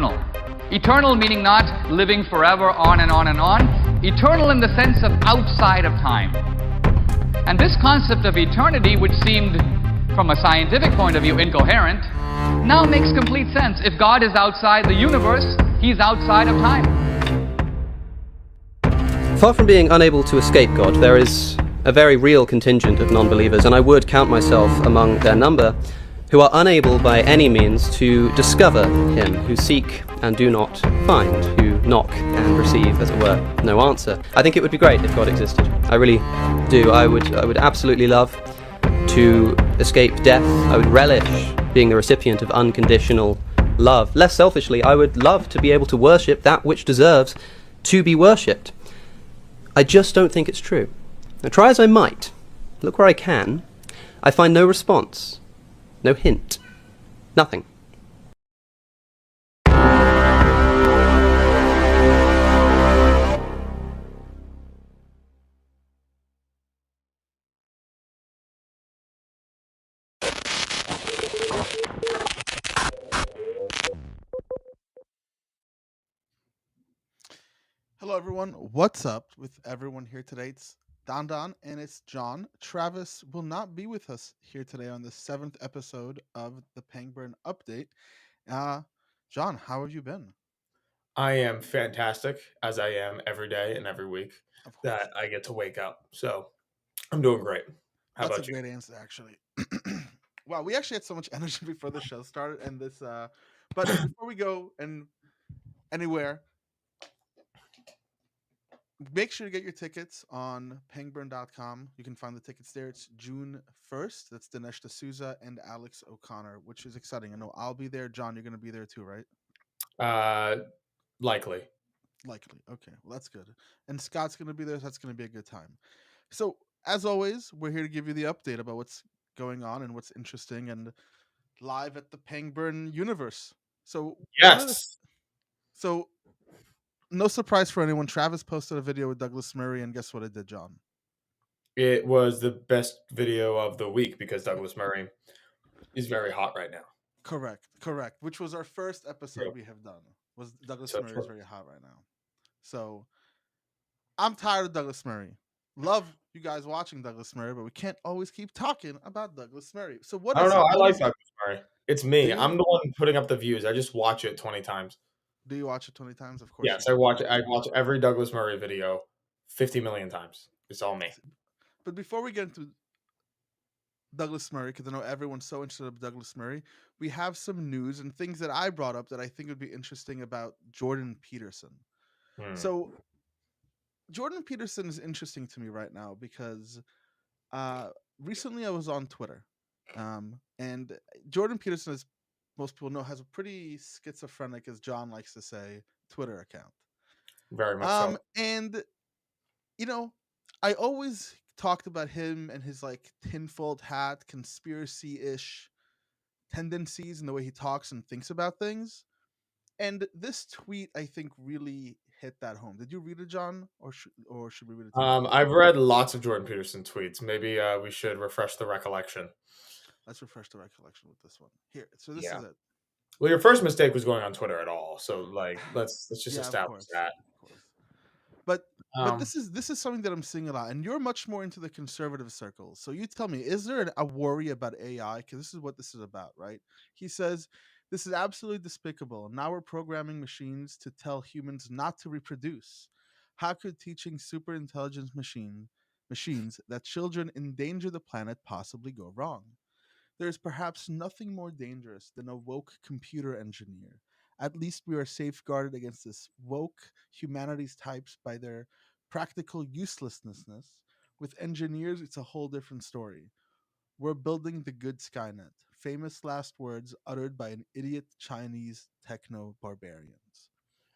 eternal. Eternal meaning not living forever on and on and on. Eternal in the sense of outside of time. And this concept of eternity, which seemed from a scientific point of view incoherent, now makes complete sense. If God is outside the universe, he's outside of time. Far from being unable to escape God, there is a very real contingent of non-believers, and I would count myself among their number, who are unable by any means to discover him, who seek and do not find, who knock and receive, as it were, no answer. I think it would be great if God existed. I really do. I would absolutely love to escape death. I would relish being the recipient of unconditional love. Less selfishly, I would love to be able to worship that which deserves to be worshipped. I just don't think it's true. Now, try as I might, look where I can, I find no response, no hint, nothing. Hello, everyone. What's up with everyone here today? It's Don and it's John. Travis will not be with us here today on the 7th episode of the Pangburn Update. John, how have you been? I am fantastic, as I am every day and every week Of course. that I get to wake up. So I'm doing great. How That's about a you? great answer, actually. Wow, we actually had so much energy before the show started, and this. But before we go anywhere, make sure to get your tickets on pangburn.com. You can find the tickets there. It's June 1st. That's Dinesh D'Souza and Alex O'Connor, which is exciting. I know I'll be there. John, you're going to be there too, right? Likely. Likely. Okay. Well, that's good. And Scott's going to be there. So that's going to be a good time. So, as always, we're here to give you the update about what's going on and what's interesting and live at the Pangburn Universe. So, Yes. So, no surprise for anyone. Travis posted a video with Douglas Murray, and guess what it did, John? It was the best video of the week because Douglas Murray is very hot right now. Correct. Which was our first episode we have done. Was Douglas So Murray true. is very hot right now. So, I'm tired of Douglas Murray. Love you guys watching Douglas Murray, but we can't always keep talking about Douglas Murray. So what I don't is know. it? I What like is it? Douglas Murray. It's me. Do you? I'm the one putting up the views. I just watch it 20 times. Do you watch it 20 times? Of course. Yes, I watch it. I watch every Douglas Murray video 50 million times. It's all me. But before we get into Douglas Murray, because I know everyone's so interested in Douglas Murray, we have some news and things that I brought up that I think would be interesting about Jordan Peterson. So Jordan Peterson is interesting to me right now because recently I was on Twitter, and Jordan Peterson, as most people know, has a pretty schizophrenic, as John likes to say, Twitter account. Very much so. And I always talked about him and his like tinfoiled hat, conspiracy-ish tendencies and the way he talks and thinks about things. And this tweet, I think, really hit that home. Did you read it, John, or should we read it together? I've read lots of Jordan Peterson tweets. Maybe we should refresh the recollection. Let's refresh the recollection with this one. Here, so this is it. Well, your first mistake was going on Twitter at all. So, like, let's just establish that. Of course. But this is something that I'm seeing a lot, and you're much more into the conservative circles. So you tell me, is there a worry about AI? Because this is what this is about, right? He says, this is absolutely despicable. Now we're programming machines to tell humans not to reproduce. How could teaching super intelligent machines that children endanger the planet possibly go wrong? There is perhaps nothing more dangerous than a woke computer engineer. At least we are safeguarded against this woke humanities types by their practical uselessness. With engineers, it's a whole different story. We're building the good Skynet. Famous last words uttered by an idiot Chinese techno barbarians.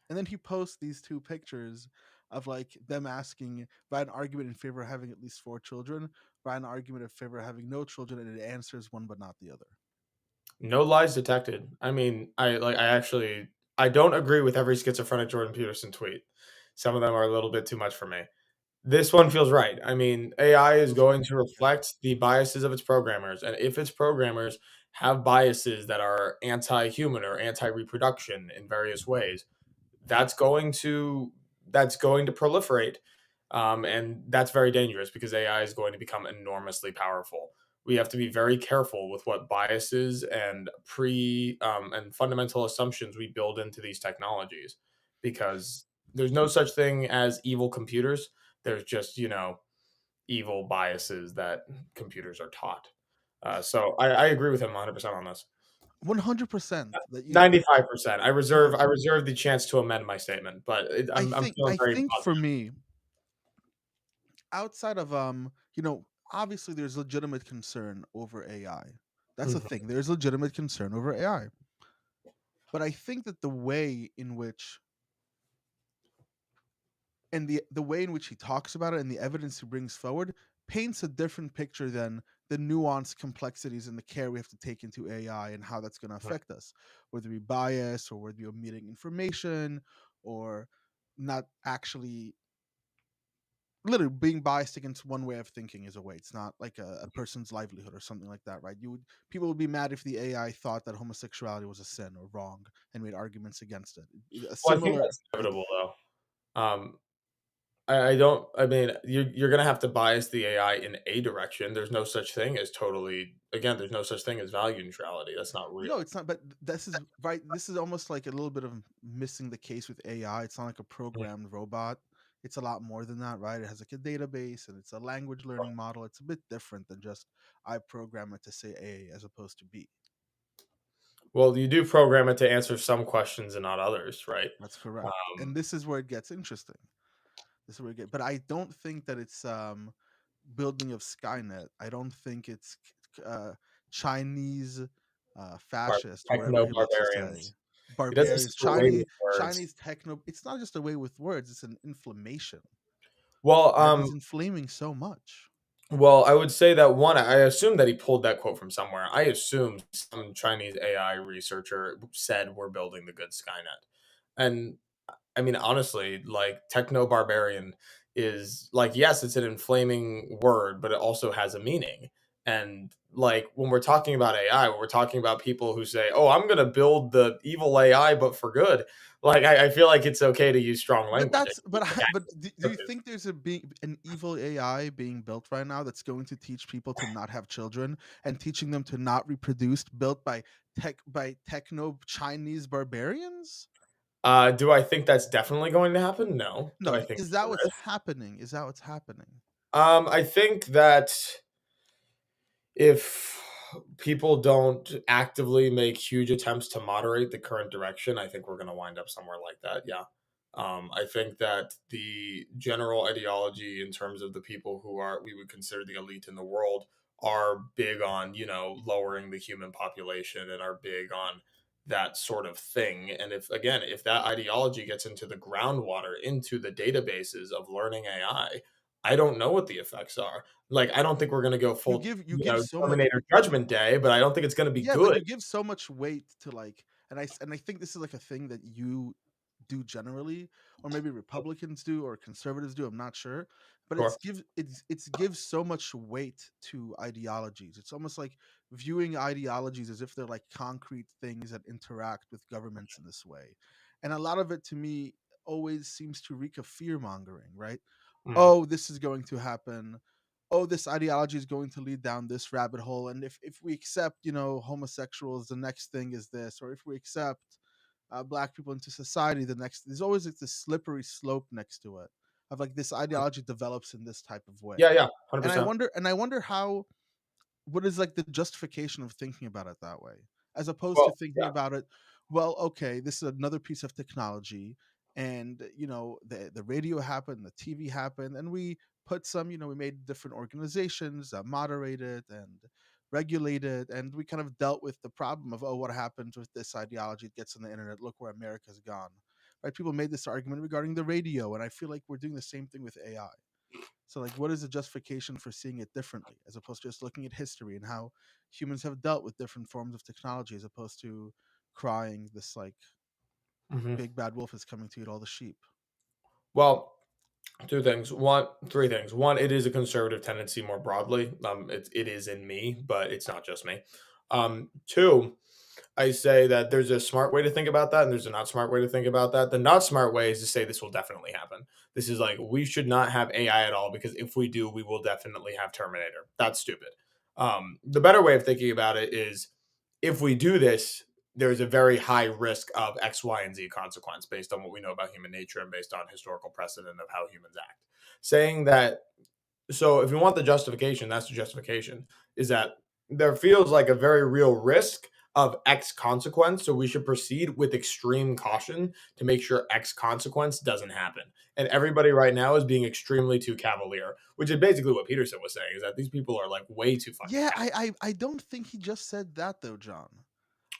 And then he posts these two pictures of like them asking by an argument in favor of having at least 4 children, by an argument in favor of having no children, and it answers one but not the other. No lies detected. I mean, I don't agree with every schizophrenic Jordan Peterson tweet. Some of them are a little bit too much for me. This one feels right. I mean, AI is going to reflect the biases of its programmers, and if its programmers have biases that are anti-human or anti-reproduction in various ways, that's going to proliferate, and that's very dangerous because AI is going to become enormously powerful. We have to be very careful with what biases and and fundamental assumptions we build into these technologies, because there's no such thing as evil computers. There's just evil biases that computers are taught. So I agree with him 100% on this. 100% that you 95%. I yeah. reserve I reserve the chance to amend my statement, but I'm feeling I very think for positive. me, outside of obviously there's legitimate concern over AI. That's a Mhm. thing. There's legitimate concern over AI. But I think that the way in which he talks about it and the evidence he brings forward paints a different picture than the nuanced complexities and the care we have to take into AI and how that's going to affect us, whether we bias or whether we're omitting information or not actually literally being biased against one way of thinking is a way. It's not like a person's livelihood or something like that, right? People would be mad if the AI thought that homosexuality was a sin or wrong and made arguments against it. A Well, I think similar that's inevitable, though. I don't. I mean, you're gonna have to bias the AI in a direction. There's no such thing as totally. Again, there's no such thing as value neutrality. That's not No, real. it's not. But this is right. This is almost like a little bit of missing the case with AI. It's not like a Mhm. programmed robot. It's a lot more than that, right? It has like a database and it's a language learning model. It's a bit different than just I program it to say A as opposed to B. Well, you do program it to answer some questions and not others, right? That's correct. And Um, this is where it gets interesting. This is where it get. But I don't think that it's building of Skynet. I don't think it's Chinese fascist or whatever Techno he likes to say. barbarians. He doesn't Barbarians, screw away with words. Chinese techno. It's not just a way with words. It's an inflammation, Well, right? He's inflaming so much. I would say that one, I assume that he pulled that quote from somewhere. I assume some Chinese AI researcher said we're building the good Skynet. And I mean, honestly, like techno barbarian is like, yes, it's an inflaming word, but it also has a meaning. And like when we're talking about AI, when we're talking about people who say, "Oh, I'm going to build the evil AI, but for good," like I feel like it's okay to use strong But language. that's but but do you Descriptive. think there's an evil AI being built right now that's going to teach people to not have children and teaching them to not reproduce, built by techno Chinese barbarians? Do I think that's definitely going to happen? No. Do No, I think is it's that a what's risk? happening? Is that what's happening? I think that if people don't actively make huge attempts to moderate the current direction, I think we're going to wind up somewhere like that. Yeah. I think that the general ideology in terms of the people who are we would consider the elite in the world are big on lowering the human population and are big on that sort of thing. And if that ideology gets into the groundwater, into the databases of learning I don't know what the effects are. Like, I don't think we're gonna go full, You give so much Terminator Judgment Day, but I don't think it's gonna be yeah, but good. you give so much weight to like and I think this is like a thing that you do generally or maybe Republicans do or conservatives do, I'm not sure. But Sure. it's gives so much weight to ideologies. It's almost like viewing ideologies as if they're like concrete things that interact with governments in this way. And a lot of it to me always seems to reek of fear mongering, right? Mhm. Oh, this is going to happen. Oh, this ideology is going to lead down this rabbit hole. And if we accept, homosexuals, the next thing is this. Or if we accept black people into society, there's always like this slippery slope next to it of like this ideology develops in this type of way. Yeah, yeah, And I 100%. wonder, how what is like the justification of thinking about it that way as opposed to Well, thinking yeah. about it, well, okay, this is another piece of technology, and the radio happened, the TV happened, and we put some, we made different organizations that moderated and regulated, and we kind of dealt with the problem of, oh, what happens with this ideology, it gets on the internet, look where America's gone, right? People made this argument regarding the radio, and I feel like we're doing the same thing with AI. So, like, what is the justification for seeing it differently, as opposed to just looking at history and how humans have dealt with different forms of technology, as opposed to crying this like Mhm. big bad wolf is coming to eat all the sheep? Well, 2 things. 3 things. 1, it is a conservative tendency more broadly. It is in me, but it's not just me. Two, I say that there's a smart way to think about that and there's a not smart way to think about that. The not smart way is to say this will definitely happen. This is like, we should not have AI at all because if we do, we will definitely have Terminator. That's stupid. The better way of thinking about it is, if we do this, there's a very high risk of X, Y, and Z consequence based on what we know about human nature and based on historical precedent of how humans act. Saying that, so if you want the justification, that's the justification, is that there feels like a very real risk of X consequence, so we should proceed with extreme caution to make sure X consequence doesn't happen. And everybody right now is being extremely too cavalier, which is basically what Peterson was saying, is that these people are like way too fucking Yeah, I don't think he just said that though, John.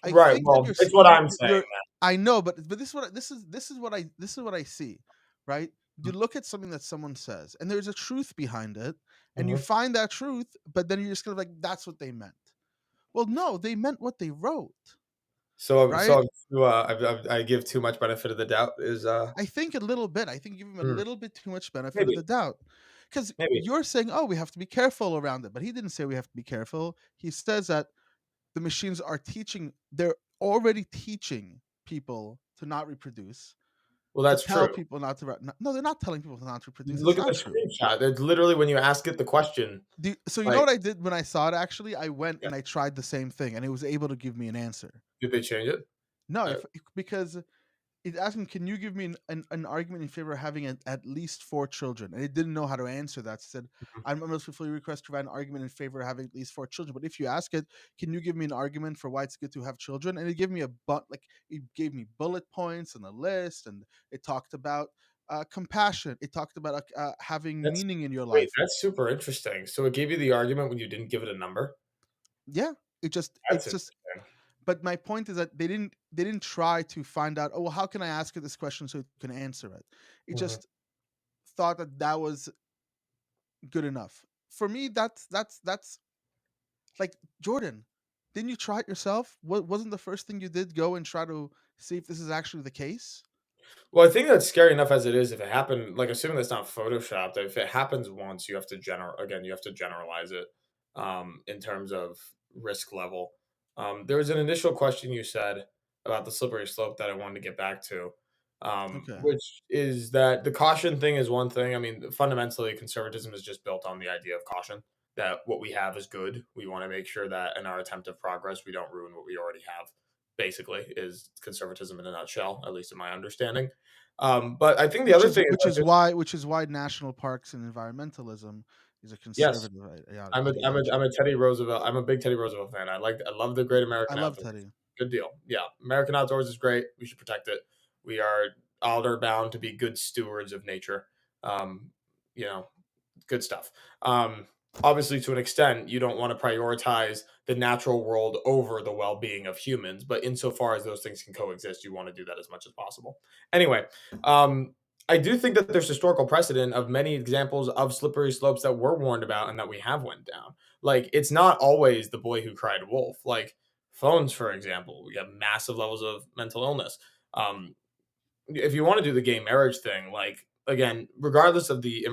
I right. think that Well, it's what I'm saying. you're I know, but this is what this is what I see, right? You look at something that someone says, and there's a truth behind it, and you Mhm. find that truth, but then you're just kind of like, that's what they meant. Well, no, they meant what they wrote, right? I give too much benefit of the doubt. Is I think a little bit. I think give him a hmm, little bit too much benefit of maybe the doubt. Because maybe you're saying, oh, we have to be careful around it. But he didn't say we have to be careful. He says that the machines are teaching, they're already teaching people to not reproduce, well, to that's tell true. people not to. No, they're not telling people not to reproduce. It's Look at the not true. screenshot. It's literally when you ask it the question, So, you know like, what I did when I saw it actually? I went yeah, and I tried the same thing and it was able to give me an answer. did they change it? No, Uh, because it asked me, can you give me an argument in favor of having at least 4 children? And it didn't know how to answer that. It said, mhm. I'm respectfully request to provide an argument in favor of having at least 4 children. But if you ask it, can you give me an argument for why it's good to have children? And it gave me it gave me bullet points and a list, and it talked about compassion. It talked about having That's meaning in your wait, life. that's super interesting. So it gave you the argument when you didn't give it a number? Yeah, That's it's just. interesting. But my point is that they didn't try to find out. Oh, well, how can I ask it this question so it can answer it? It Mhm. just thought that that was good enough. For me, that's like, Jordan. Didn't you try it yourself? What wasn't the first thing you did go and try to see if this is actually the case? Well, I think that's scary enough as it is. If it happened, like assuming that's not photoshopped, if it happens once, you have to you have to generalize it in terms of risk level. There was an initial question you said about the slippery slope that I wanted to get back to, Okay. which is that the caution thing is one thing. I mean, fundamentally, conservatism is just built on the idea of caution. That what we have is good. We want to make sure that in our attempt of progress, we don't ruin what we already have. Basically, is conservatism in a nutshell, at least in my understanding. But I think the Which other is thing is which like is why which is why national parks and environmentalism is a yes, conservative I'm ideology. a Teddy Roosevelt. I'm a big Teddy Roosevelt fan. I love the Great I American love Outdoors. Teddy. Good deal. Yeah, American Outdoors is great. We should protect it. We are honor bound to be good stewards of nature. Um, you know, good stuff. Obviously, to an extent, you don't want to prioritize the natural world over the well-being of humans, but insofar as those things can coexist, you want to do that as much as possible. Anyway, um, I do think that there's historical precedent of many examples of slippery slopes that we're warned about and that we have went down. Like it's not always the boy who cried wolf. Like phones, for example, we have massive levels of mental illness. Um, if you want to do the gay marriage thing, like again, regardless of the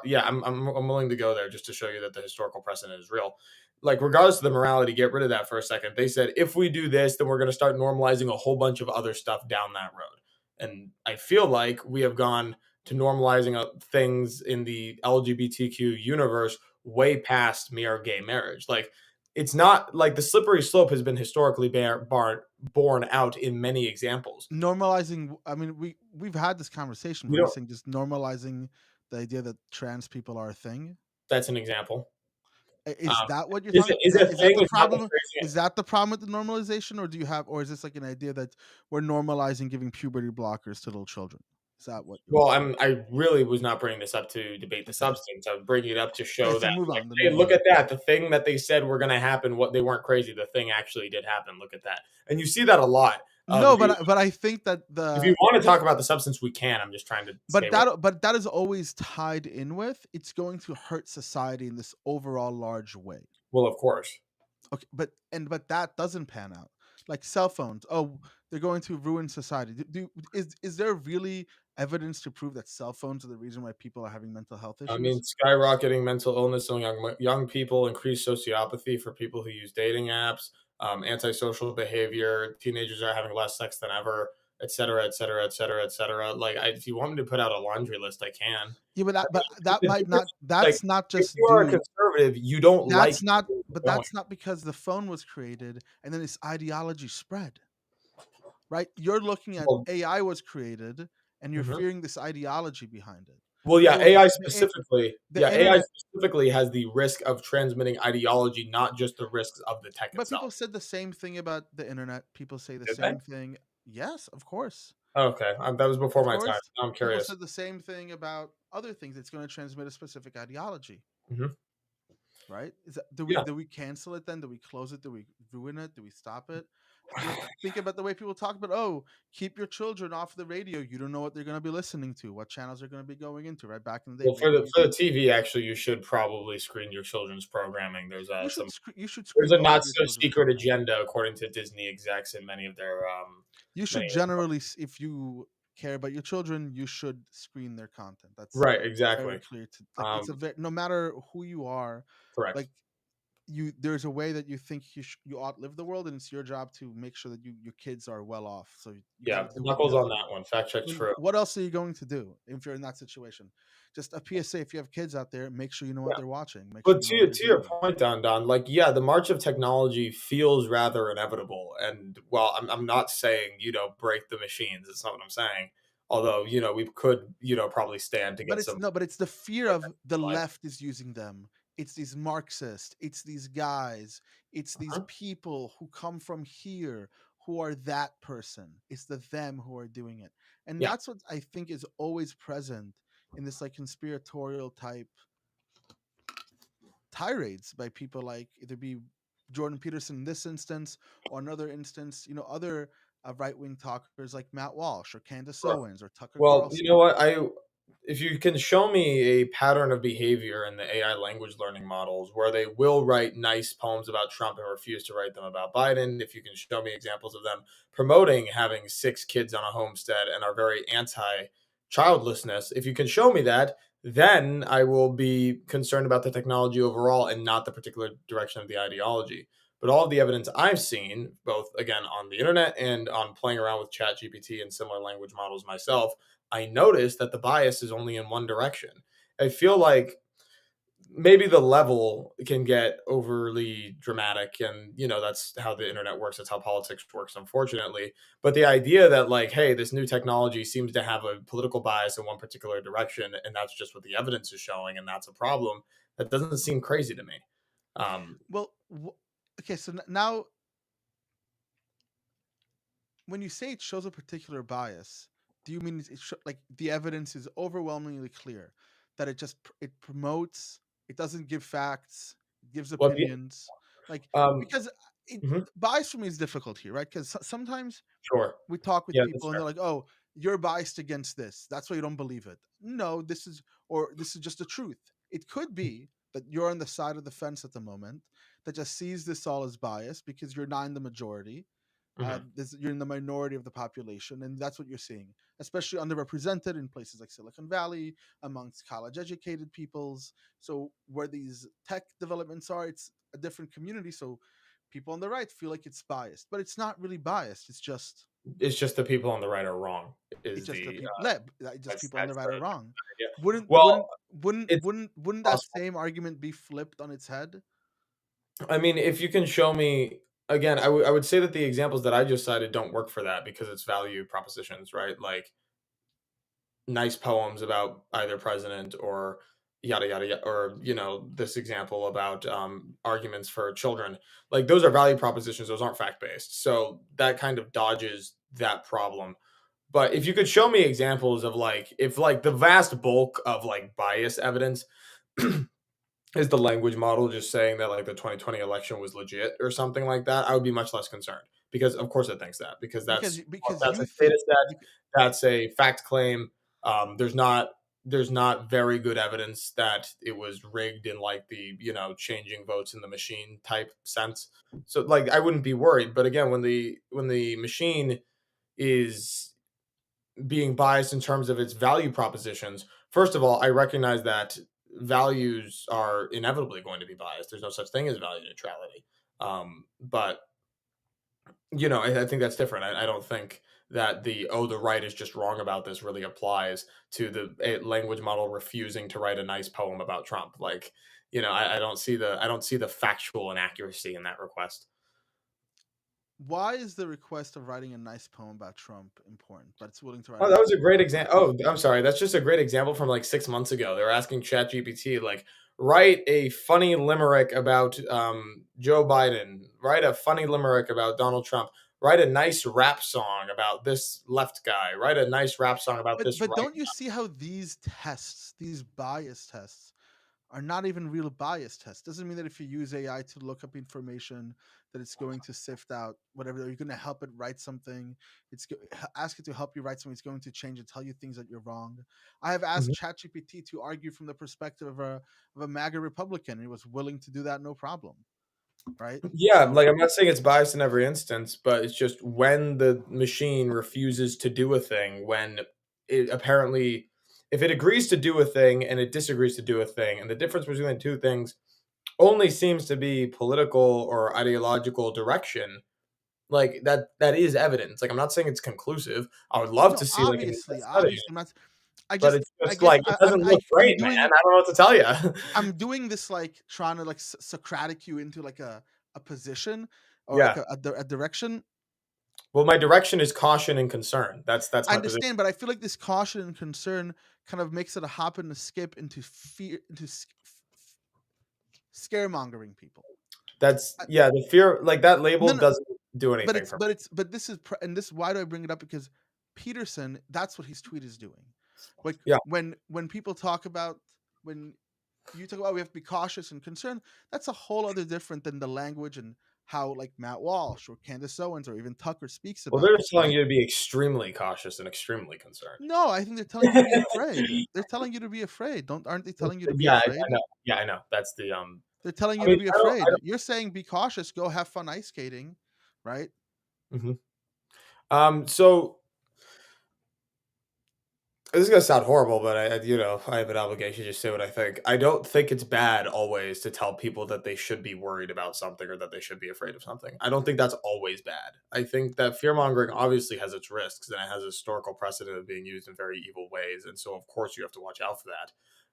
yeah, I'm willing to go there just to show you that the historical precedent is real. Like regardless of the morality, get rid of that for a second. They said if we do this, then we're going to start normalizing a whole bunch of other stuff down that road. And I feel like we have gone to normalizing things in the LGBTQ universe way past mere gay marriage. Like it's not like the slippery slope has been historically borne out in many examples. Normalizing, I mean, we've had this conversation We where you're don't. saying just normalizing the idea that trans people are a thing. That's an example. Is that what you're Is talking? it is a Is that thing the is not the problem? phrasing it. Is that the problem with the normalization, or do you have, or is this like an idea that we're normalizing giving puberty blockers to little children? Is that what you're Well, saying? I really was not bringing this up to debate the Okay. substance. I was bringing it up to Okay. show So that, move like, on. Then hey, move look on. at that. The thing that they said were going to happen, what they weren't crazy. The thing actually did happen. Look at that. And you see that a lot. No, but I think that If you want to talk about the substance, we can. I'm just trying to stay away. but that is always tied in with, it's going to hurt society in this overall large way. Well, of course. Okay, but that doesn't pan out. like cell phones. Oh, they're going to ruin society. Is there really evidence to prove that cell phones are the reason why people are having mental health I mean, issues? skyrocketing mental illness among young people, increased sociopathy for people who use dating apps, antisocial behavior, teenagers are having less sex than ever, et cetera, et cetera, et cetera, et cetera. Like, if you want me to put out a laundry list, I can. Yeah, but I that mean, might not. like, That's not if just you are a due. conservative, you don't like That's not. where But we're going. that's not because the phone was created and then this ideology spread. Right? You're looking at Well, AI was created and you're mhm. fearing this ideology behind it. Well, yeah, Oh, the AI internet. specifically has the risk of transmitting ideology, not just the risks of the tech But people itself. said the same thing about the internet. People say the Did they? same thing. Yes, of course. Okay, that was before Of my time. course. Now I'm People curious. said the same thing about other things. It's going to transmit a specific ideology, Mhm. right? Yeah. Do we cancel it then? Do we close it? Do we ruin it? Do we stop it? Like think about the way people talk about, oh, keep your children off the radio. You don't know what they're going to be listening to, what channels they're going to be going into. Right back in the day, Well, maybe for the TV, actually, you should probably screen your children's programming. There's you should there's screen a all not of your so children's secret programming. agenda according to Disney execs and many of their You many should of their generally, if you care about your children, you should screen their content. That's right, very exactly. clear to like. It's Um, a very, no matter who you are, correct. like there's a way that you think you ought live the world, and it's your job to make sure that your kids are well off. So you got Yeah, to do what you knuckles got to on do. that one. Fact check I mean, true. what else are you going to do if you're in that situation? Just a PSA: if you have kids out there, make sure you know what Yeah. they're watching. Make sure But you know what they're to your doing. point, Don, like yeah, the march of technology feels rather inevitable. And well, I'm not saying break the machines. That's not what I'm saying. Although we could probably stand to But get it's some no, but it's the fear of the life. left is using them. It's these Marxists, it's these guys, it's these Uh-huh. people who come from here who are that person. It's the them who are doing it. And Yeah. that's what I think is always present in this like conspiratorial type tirades by people like either be Jordan Peterson in this instance or another instance, other right wing talkers like Matt Walsh or Candace Sure. Owens or Tucker Well, you know Carlson. what? If you can show me a pattern of behavior in the AI language learning models where they will write nice poems about Trump and refuse to write them about Biden, if you can show me examples of them promoting having 6 kids on a homestead and are very anti childlessness, if you can show me that, then I will be concerned about the technology overall and not the particular direction of the ideology. But all of the evidence I've seen, both again on the internet and on playing around with ChatGPT and similar language models myself, I noticed that the bias is only in one direction. I feel like maybe the level can get overly dramatic, and that's how the internet works. That's how politics works, unfortunately. But the idea that like, hey, this new technology seems to have a political bias in one particular direction, and that's just what the evidence is showing, and that's a problem. That doesn't seem crazy to me. Um, Well, okay, so now when you say it shows a particular bias, do you mean like the evidence is overwhelmingly clear that it promotes, it doesn't give facts, it gives well, yeah, opinions, like um, because mhm, bias for me is difficult here, right? Because sometimes sure, we talk with yeah, that's people and fair. they're like, "Oh, you're biased against this. That's why you don't believe it." No, this is just the truth. It could be that you're on the side of the fence at the moment that just sees this all as bias because you're not in the majority. Mhm. You're in the minority of the population, and that's what you're seeing, especially underrepresented in places like Silicon Valley, amongst college-educated peoples. So where these tech developments are, it's a different community. So people on the right feel like it's biased, but it's not really biased. It's just the people on the right are wrong. It's Is just the the people, just people on the that's right are the wroughng. idea. Wouldn't Well, wouldn't wouldn't it's wouldn't wouldn't that possible. same argument be flipped on its head? I mean, if you can show me again, I would say that the examples that I just cited don't work for that because it's value propositions, right? Like nice poems about either president or yada yada yada, or this example about arguments for children. Like those are value propositions; those aren't fact based. So that kind of dodges that problem. But if you could show me examples of like if like the vast bulk of like bias evidence is the language model just saying that like the 2020 election was legit or something like that, I would be much less concerned because of course it thinks that because Because that's because that's you a think data set, that's a fact claim. There's not. there's not very good evidence that it was rigged in like the, changing votes in the machine type sense. So like I wouldn't be worried. But again, when the machine is being biased in terms of its value propositions, first of all, I recognize that values are inevitably going to be biased. There's no such thing as value neutrality. But I think that's different. I don't think that the right is just wrong about this really applies to the language model refusing to write a nice poem about Trump. Like, I don't see the factual inaccuracy in that request. Why is the request of writing a nice poem about Trump important, but it's willing to write Oh, a that nice was a poem great about example. Biden? Oh, I'm sorry. That's just a great example from like 6 months ago. They were asking ChatGPT, like, write a funny limerick about Joe Biden, write a funny limerick about Donald Trump, write a nice rap song about this left guy, write a nice rap song about But this but right don't you see how these tests, these bias tests, are not even real bias tests? Doesn't mean that if you use AI to look up information, that it's going to sift out whatever. You're going to help it write something. Ask it to help you write something. It's going to change and tell you things that you're wrong. I have guy. asked ChatGPT to argue from the perspective of a MAGA Republican, and it was willing to do that, no problem. Right? Yeah, So like I'm not saying it's biased in every instance, but it's just when the machine refuses to do a thing, when it apparently, if it agrees to do a thing and it disagrees to do a thing, and the difference between the two things only seems to be political or ideological direction, like that is evidence. Like I'm not saying it's conclusive. I would love no, to see like an obviously, study, obviously, I'm not. I but just, it's I just guess, like it doesn't look I'm great, man. I doing, don't know what to tell you. I'm doing this like trying to like Socratic you into like a position or like Yeah. a direction. Well, my direction is caution and concern. That's I my position. understand, but I feel like this caution and concern kind of makes it a hop and a skip into fear, into scaremongering people. That's I, yeah, the fear like that no, label no, doesn't do anything for me. but this is and this, why do I bring it up? Because Peterson, that's what his tweet is doing. Like Yeah. when people talk about, when you talk about we have to be cautious and concerned, that's a whole other different than the language and how like Matt Walsh or Candace Owens or even Tucker speaks Well, about they're this, telling right? you to be extremely cautious and extremely concerned. No, I think they're telling you to be afraid. They're telling you to be afraid. Don't Aren't they telling you to be Yeah, I afraid? know. Yeah, I know. That's the They're telling I you to mean, be I afraid. don't You're saying be cautious, go have fun ice skating, right? mhm. So this is gonna sound horrible, but I have an obligation to just say what I think. I don't think it's bad always to tell people that they should be worried about something or that they should be afraid of something. I don't think that's always bad. I think that fear mongering obviously has its risks and it has a historical precedent of being used in very evil ways, and so of course you have to watch out for that.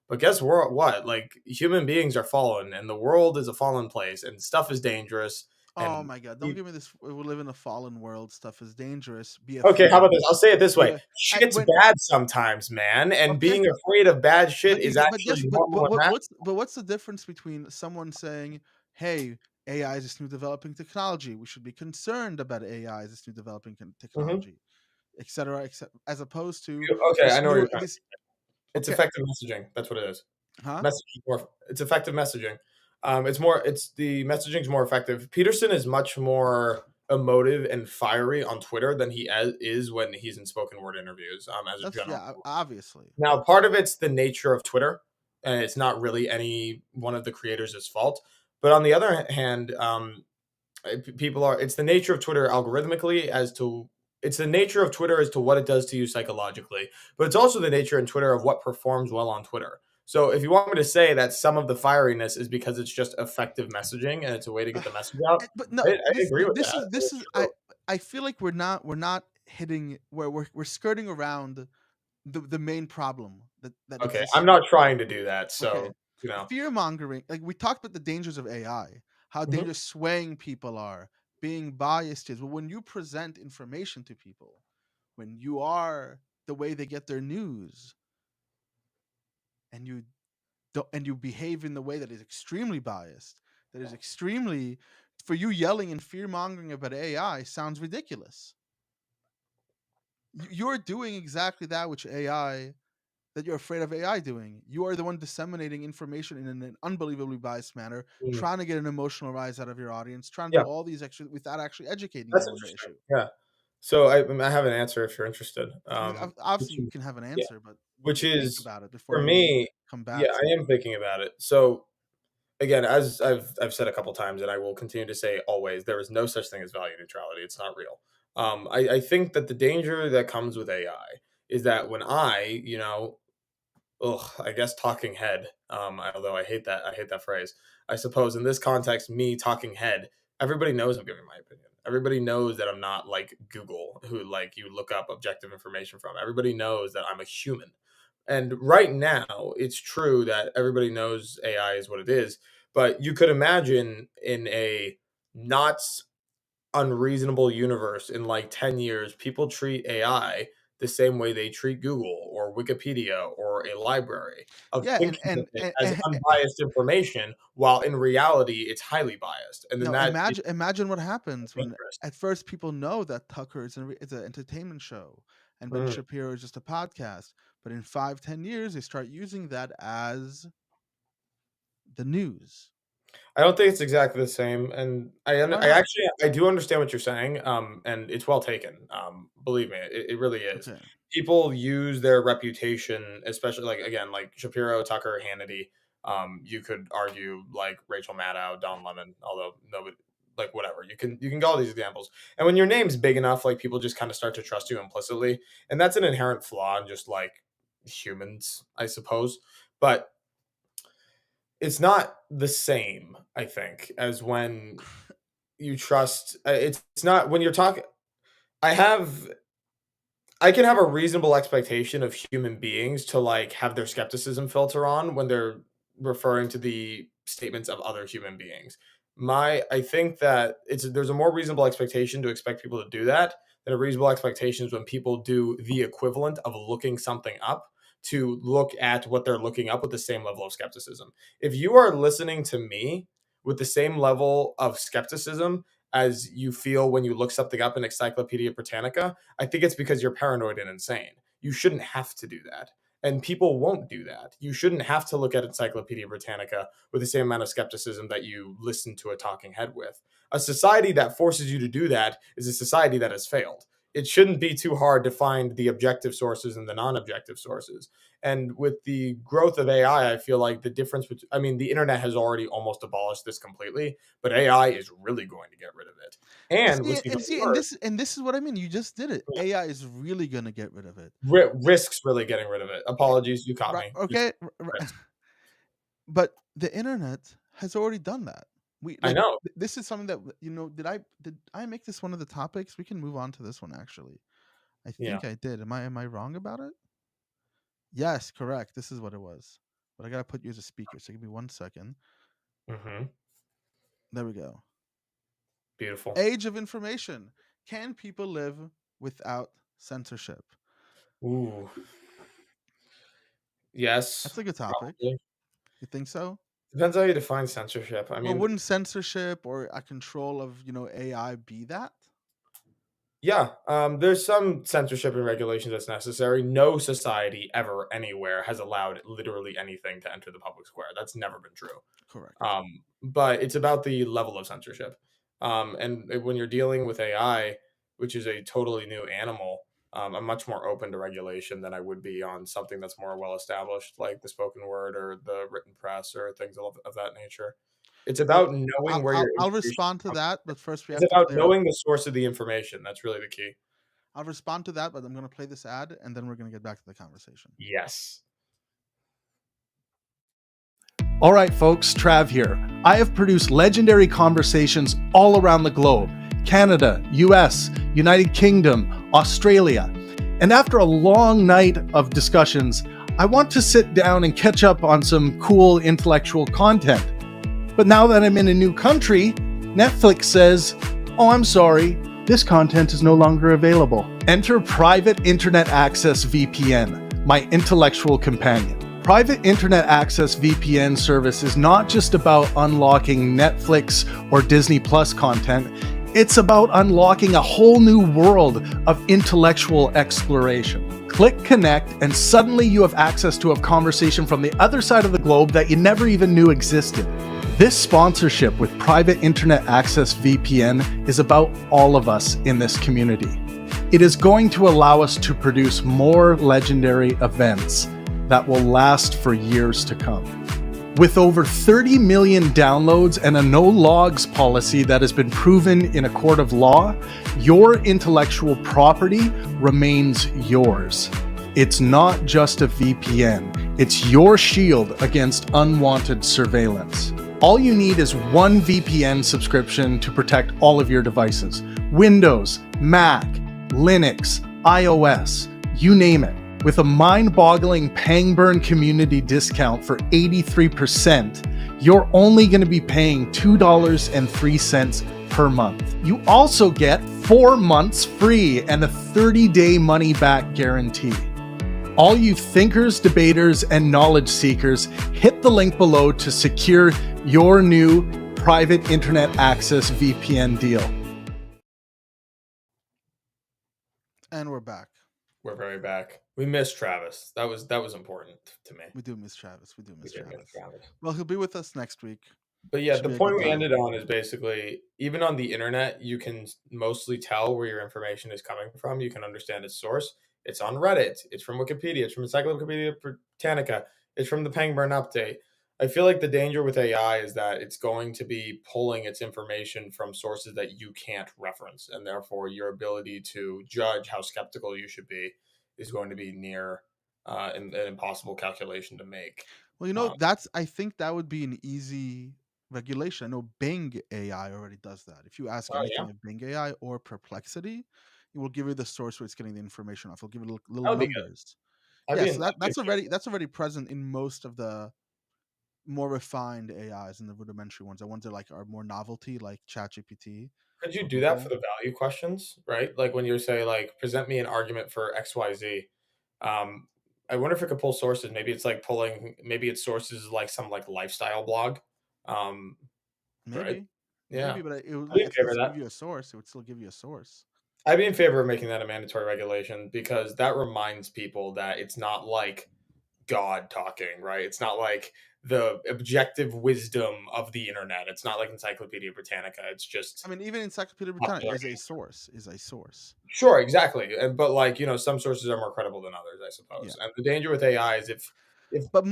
But guess what? Like human beings are fallen, and the world is a fallen place, and stuff is dangerous. Oh And my god, don't give me this we live in a fallen world, stuff is dangerous, be okay, how afraid. about this? I'll say it this Be way: a shit's when bad sometimes, man, and Okay, being afraid of bad shit is but actually yes, normal and natural. what's the difference between someone saying, "Hey, AI is this new developing technology. We should be concerned about AI as this new developing Mhm. technology, etc., as opposed to Okay, I know where you're trying. this. It's Okay, effective messaging. That's what it is. huh? Messaging more. It's effective messaging. It's more. It's the messaging's more effective. Peterson is much more emotive and fiery on Twitter than he is when he's in spoken word interviews. As a That's, general yeah, rule. obviously. Now, part of it's the nature of Twitter, and it's not really any one of the creators' fault. But on the other hand, people are it's the nature of Twitter algorithmically as to it's the nature of Twitter as to what it does to you psychologically, but it's also the nature in Twitter of what performs well on Twitter. So if you want me to say that some of the firiness is because it's just effective messaging and it's a way to get the message out, But no, I agree with that. this It's is true. I feel like we're not hitting where we're skirting around the main problem that Okay, exists I'm here. not trying to do that. Okay, So you know, fear mongering. Like we talked about the dangers of AI, how Mhm. dangerous swaying people are, being biased is. But when you present information to people, when you are the way they get their news, and you don't, and you behave in the way that is extremely biased, that is extremely, for you yelling and fear mongering about AI sounds ridiculous. You're doing exactly that which AI, that you're afraid of AI doing. You are the one disseminating information in an unbelievably biased manner, Mm. trying to get an emotional rise out of your audience, trying to Yeah, do all these extra without actually educating that's them on the interesting. issue. Yeah. So I have an answer if you're interested. I mean, Which, obviously you can have an yeah, answer, but which think is about it before for you me. Yeah, combat I something. am thinking about it. So again, as I've said a couple times, and I will continue to say always, there is no such thing as value neutrality. It's not real. I think that the danger that comes with AI is that when I guess talking head. Although I hate that phrase. I suppose in this context, me talking head, everybody knows I'm giving my opinion. Everybody knows that I'm not like Google, who like you look up objective information from. Everybody knows that I'm a human. And right now, it's true that everybody knows AI is what it is, but you could imagine in a not unreasonable universe in like 10 years, people treat AI the same way they treat Google or Wikipedia or a library of Yeah, thinking of it as unbiased information, while in reality, it's highly biased. And then no, that is imagine what happens when dangerous. at first people know that Tucker is an entertainment show and Ben Mm. Shapiro is just a podcast, but in 5-10 years they start using that as the news. I don't think it's exactly the same, and Why I not? actually I do understand what you're saying, and it's well taken. Believe me, it really is. Okay. People use their reputation, especially like again, like Shapiro, Tucker, Hannity. You could argue like Rachel Maddow, Don Lemon, although nobody like whatever. You can go all these examples, and when your name's big enough, like people just kind of start to trust you implicitly, and that's an inherent flaw in just like humans, I suppose. But it's not the same, I think, as when you trust. It's not when you're talking. I have I can have a reasonable expectation of human beings to like have their skepticism filter on when they're referring to the statements of other human beings. I think that there's a more reasonable expectation to expect people to do that than a reasonable expectation is when people do the equivalent of looking something up to look at what they're looking up with the same level of skepticism. If you are listening to me with the same level of skepticism as you feel when you look something up in Encyclopedia Britannica, I think it's because you're paranoid and insane. You shouldn't have to do that. And people won't do that. You shouldn't have to look at Encyclopedia Britannica with the same amount of skepticism that you listen to a talking head with. A society that forces you to do that is a society that has failed. It shouldn't be too hard to find the objective sources and the non objective sources. And with the growth of AI, I feel like the difference between, I mean, the internet has already almost abolished this completely, but AI is really going to get rid of it. And what's even worse, And this is what I mean. You just did it. AI is really gonna get rid of it. risks really getting rid of it. Apologies, you caught Right? me. Okay. Risks. But the internet has already done that. We I like know. this is something that did I make this one of the topics? We can move on to this one actually. I Yeah. think I did. Am I wrong about it? Yes, correct. This is what it was. But I gotta put you as a speaker. So give me 1 second. Hmm. There we go. Beautiful. Age of information. Can people live without censorship? Ooh. Yes. That's a good topic. Probably. You think so? Depends how you define censorship. I Well, mean, wouldn't censorship or a control of AI be that? yeah, there's some censorship and regulations that's necessary. No society ever anywhere has allowed literally anything to enter the public square. That's never been true. Correct. But it's about the level of censorship. And when you're dealing with AI, which is a totally new animal, I'm much more open to regulation than I would be on something that's more well established, like the spoken word or the written press or things of that nature. It's Well, about knowing where your I'll information respond to comes that, from. but first we It's have to about clear up. knowing the source of the information. That's really the key. I'll respond to that, but I'm going to play this ad and then we're going to get back to the conversation. Yes. All right, folks, Trav here. I have produced legendary conversations all around the globe: Canada, US, United Kingdom, Australia. And after a long night of discussions, I want to sit down and catch up on some cool intellectual content. But now that I'm in a new country, Netflix says, "Oh, I'm sorry, this content is no longer available." Enter Private Internet Access VPN, my intellectual companion. Private Internet Access VPN service is not just about unlocking Netflix or Disney Plus content, it's about unlocking a whole new world of intellectual exploration. Click connect and suddenly you have access to a conversation from the other side of the globe that you never even knew existed. This sponsorship with Private Internet Access VPN is about all of us in this community. It is going to allow us to produce more legendary events that will last for years to come. With over 30 million downloads and a no logs policy that has been proven in a court of law, your intellectual property remains yours. It's not just a VPN, it's your shield against unwanted surveillance. All you need is one VPN subscription to protect all of your devices. Windows, Mac, Linux, iOS, you name it. With a mind-boggling Pangburn community discount for 83%, you're only going to be paying $2.03 per month. You also get 4 months free and a 30-day money-back guarantee. All you thinkers, debaters, and knowledge seekers, hit the link below to secure your new private internet access VPN deal. And we're back. We're very back. We missed Travis. That was important to me. We do miss Travis. We do miss did Travis. miss Travis. Well, he'll be with us next week. But yeah, Should the be a point good we time. ended on is basically, even on the internet, you can mostly tell where your information is coming from. You can understand its source. It's on Reddit. It's from Wikipedia. It's from Encyclopedia Britannica. It's from the Pangburn update. I feel like the danger with AI is that it's going to be pulling its information from sources that you can't reference, and therefore your ability to judge how skeptical you should be is going to be near an impossible calculation to make. Well, I think that would be an easy regulation. I know Bing AI already does that. If you ask anything of Bing AI or Perplexity, it will give you the source where it's getting the information off. It'll give you little numbers. Yeah, so that's already present in most of the more refined AIs and the rudimentary ones. The ones that are more novelty, like ChatGPT. Could you do that for the value questions, right? Like when you say, like, present me an argument for XYZ. I wonder if it could pull sources. Maybe it's like maybe it's sources like some like lifestyle blog. Maybe. Right? Yeah. Maybe, but it would I'd be in favor of that. give you a source. It would still give you a source. I'd be in favor of making that a mandatory regulation, because that reminds people that it's not like God talking, right? It's not like the objective wisdom of the internet. It's not like Encyclopedia Britannica. It's just, I mean, even Encyclopedia Britannica is a source. Sure, exactly. But like, some sources are more credible than others, I suppose. Yeah. And the danger with AI is if but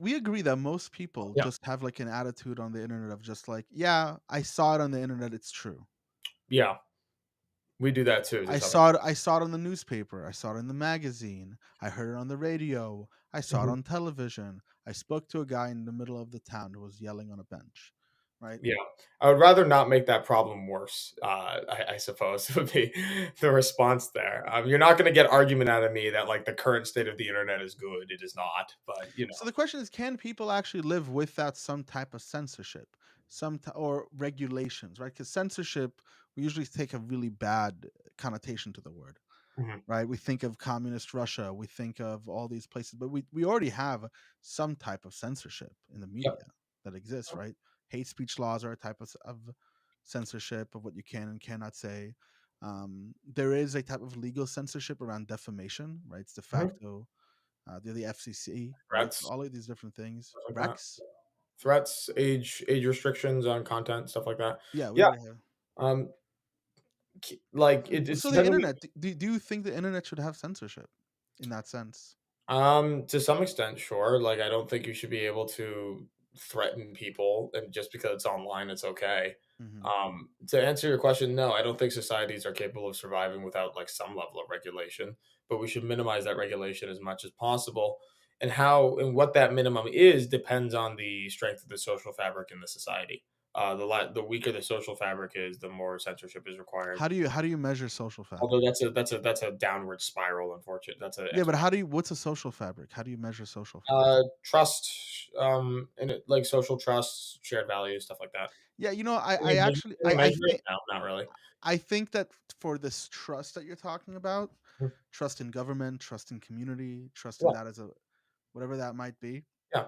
we agree that most people just have like an attitude on the internet of just like, yeah, I saw it on the internet, it's true. Yeah. We do that too. I saw it on the newspaper. I saw it in the magazine. I heard it on the radio. I saw it on television. I spoke to a guy in the middle of the town who was yelling on a bench. Right? Yeah. I would rather not make that problem worse, I suppose, would be the response there. You're not going to get argument out of me that like the current state of the internet is good. It is not. But, So the question is, can people actually live without some type of censorship, or regulations, right? Because censorship, we usually take a really bad connotation to the word, right? We think of communist Russia, we think of all these places, but we already have some type of censorship in the media that exists, right? Hate speech laws are a type of censorship of what you can and cannot say. There is a type of legal censorship around defamation, right? It's de facto. The FCC, right? All of these different things. Rex, threats, age restrictions on content, stuff like that. Yeah, like it's so the internet. Do you think the internet should have censorship in that sense? To some extent, sure. Like, I don't think you should be able to threaten people, and just because it's online, it's okay. To answer your question, no, I don't think societies are capable of surviving without like some level of regulation, but we should minimize that regulation as much as possible. And what that minimum is depends on the strength of the social fabric in the society. The weaker the social fabric is, the more censorship is required. How do you measure social fabric? Although that's a downward spiral, unfortunately. But what's a social fabric? How do you measure social fabric? Trust, and like social trust, shared values, stuff like that. Yeah, I think, no, not really. I think that for this trust that you're talking about, trust in government, trust in community, trust in that as a whatever that might be. Yeah.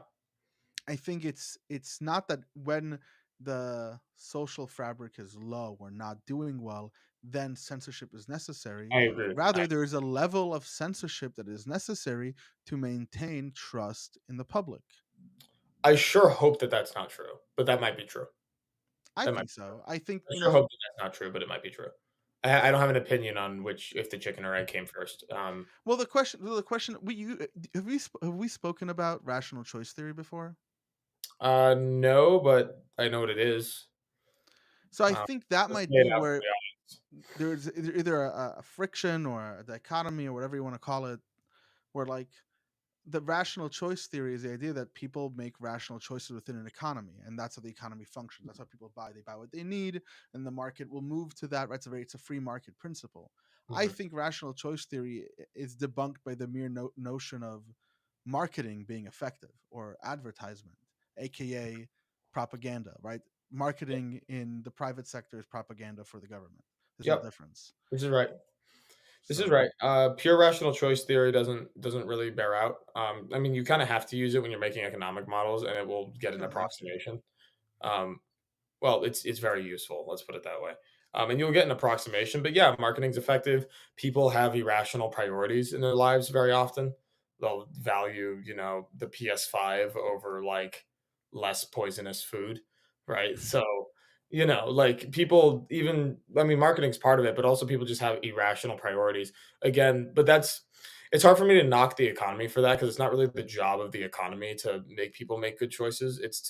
I think it's not that when the social fabric is low or not doing well, then censorship is necessary. I agree. Rather, there is a level of censorship that is necessary to maintain trust in the public. I sure hope that that's not true, but that might be true. I think so. I think I sure hope that that's not true, but it might be true. I don't have an opinion on which if the chicken or egg came first. Well, the question, have we spoken about rational choice theory before? No, but I know what it is. So I think that Just might lay it be out for where the audience. there's either a friction or a dichotomy or whatever you want to call it, where like the rational choice theory is the idea that people make rational choices within an economy, and that's how the economy functions. That's how people buy. They buy what they need, and the market will move to that. Right? It's a free market principle. I Mhm. think rational choice theory is debunked by the mere notion of marketing being effective or advertisement, aka propaganda. Right? Marketing in the private sector is propaganda for the government. There's no Yep, difference. this is right. This is So right. Pure rational choice theory doesn't really bear out. I mean, you kind of have to use it when you're making economic models, and it will get you an don't have to. approximation. Um, well, it's very useful. Let's put it that way. And you'll get an approximation. But yeah, marketing's effective. People have irrational priorities in their lives very often. They'll value, the PS5 over like less poisonous food, right? So, like people even I mean marketing's part of it, but also people just have irrational priorities. Again, but it's hard for me to knock the economy for that because it's not really the job of the economy to make people make good choices. It's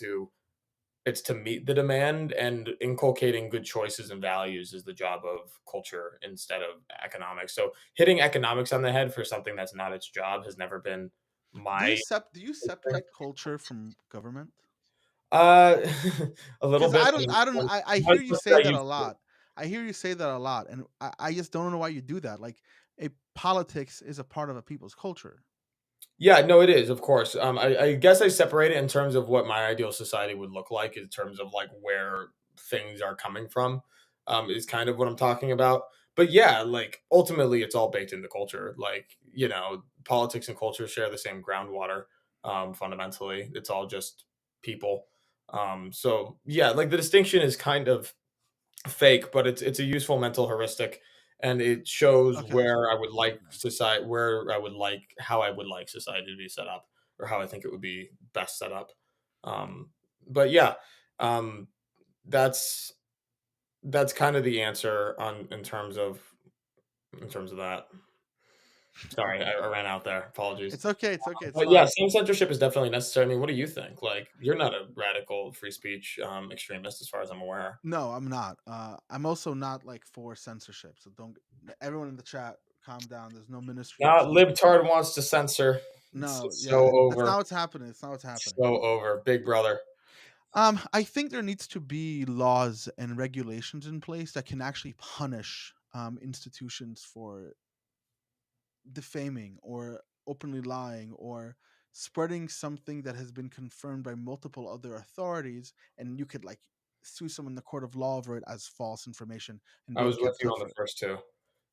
to meet the demand, and inculcating good choices and values is the job of culture instead of economics. So hitting economics on the head for something that's not its job has never been my Do you separate culture from government? uh a little Because bit. I Not hear as you much as say I that a used to. lot. I hear you say that a lot, and I just don't know why you do that. Like, a politics is a part of a people's culture. Yeah, no, it is, of course. I guess I separate it in terms of what my ideal society would look like, in terms of like where things are coming from, is kind of what I'm talking about. But yeah, like ultimately, it's all baked into culture. Like politics and culture share the same groundwater. Fundamentally, it's all just people. So yeah, like the distinction is kind of fake, but it's a useful mental heuristic, and it shows Okay, that's where fair. I would That's like fair. society, where I would like how I would like society to be set up, or how I think it would be best set up. Um, but yeah, um, that's that's kind of the answer on in terms of that. Sorry, Okay, I ran out there. Apologies. it's okay. It's okay. It's But yeah, fine. some censorship is definitely necessary. I mean, what do you think? Like, you're not a radical free speech extremist, as far as I'm aware. No, I'm not. I'm also not like for censorship. So don't. Everyone in the chat, calm down. There's no Ministry of Not Censorship. libtard wants to censor. No, It's so yeah, that's over. not what's happening. It's not what's happening. So over. Big brother. I think there needs to be laws and regulations in place that can actually punish institutions for defaming or openly lying or spreading something that has been confirmed by multiple other authorities, and you could like sue someone in the court of law over it as false information and I being was with kept you up on for the it. first two.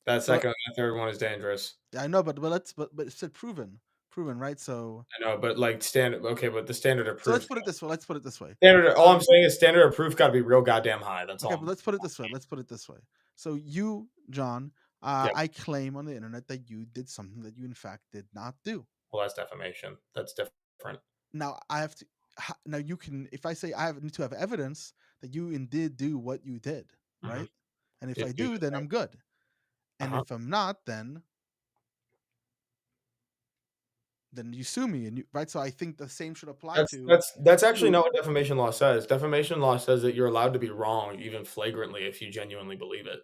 That So second and third one is dangerous. I know, but it said proven, right? I know, but like standard. Okay, but the standard of So proof. let's put it this way. Let's put it this way. Standard. All I'm Um, saying is standard of proof got to be real goddamn high. That's okay, all. but let's put it this way. Let's put it this way. So you, John, Yeah. I claim on the internet that you did something that you in fact did not do. Well, that's defamation. That's different. Now I have to. Now you can. If I say need to have evidence that you indeed do what you did, Hmm. right? And if If I you do, the then same. I'm good. Uh And huh. if I'm not, then you sue me, and you right. So I think the same should apply That's to that's that's actually you. not what defamation law says. Defamation law says that you're allowed to be wrong, even flagrantly, if you genuinely believe it.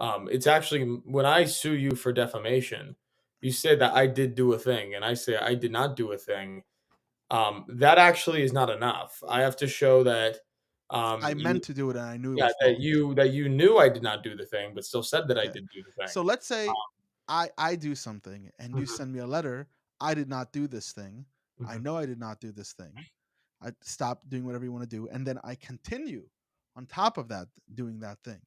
It's actually when I sue you for defamation, you say that I did do a thing, and I say I did not do a thing. That actually is not enough. I have to show that I you meant to do it, and I knew it yeah, was that false. you knew I did not do the thing, but still said that I Okay. did do the thing. So let's say I do something and you Mhm, send me a letter. I did not do this thing. I mhm, know I did not do this thing. I stop doing whatever you want to do, and then I continue on top of that doing that thing.